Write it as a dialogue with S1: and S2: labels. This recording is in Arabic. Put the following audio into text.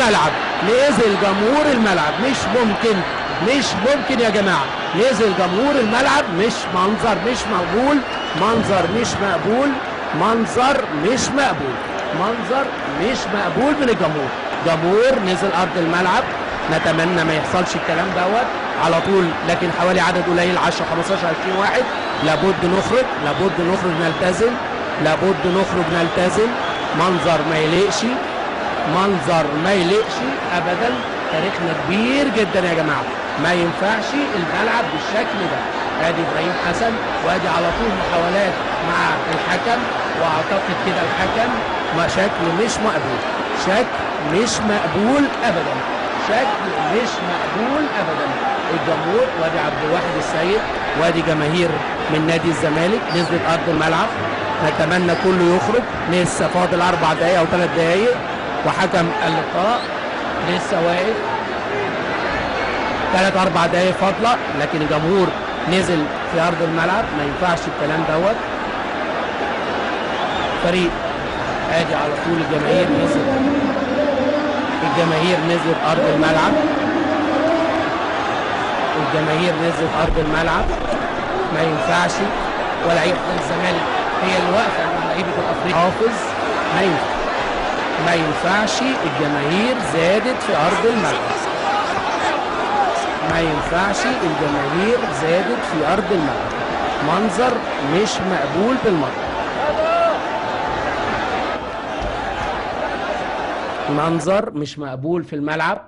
S1: الملعب، نزل جمهور الملعب. مش ممكن يا جماعه، نزل جمهور الملعب. مش منظر مش مقبول، منظر مش مقبول، منظر مش مقبول، منظر مش مقبول من الجمهور. جمهور نزل ارض الملعب، نتمنى ما يحصلش الكلام دوت على طول، لكن حوالي عدد قليل 10 15 20 واحد. لابد نخرج نلتزم، لابد نخرج نلتزم. منظر ما يليقش، منظر ما يليقش ابدا. تاريخنا كبير جدا يا جماعه، ما ينفعش الملعب بالشكل ده. ادي ابراهيم حسن، وادي على طول محاولات مع الحكم، واعتقد كده الحكم شكل مش مقبول، شكل مش مقبول ابدا، شكل مش مقبول ابدا. الجمهور، وادي عبد الواحد السيد، وادي جماهير من نادي الزمالك نزلت ارض الملعب. نتمنى كله يخرج، لسه فاضل 4 دقائق او 3 دقائق وحكم اللقاء لسه واقف. 3 4 دقائق فاضله، لكن الجمهور نزل في ارض الملعب. ما ينفعش الكلام دوت. فريق ادي على طول الجماهير نزلت ارض الملعب. الجماهير نزلت ارض الملعب. ما ينفعش، ولاعيبه الزمالك هي اللي واقفه مع لعيبه الافريقي حافظ. ما ينفعش الجماهير زادت في ارض الملعب. ما ينفعش الجماهير زادت في ارض الملعب. منظر مش مقبول بالمره. منظر مش مقبول في الملعب.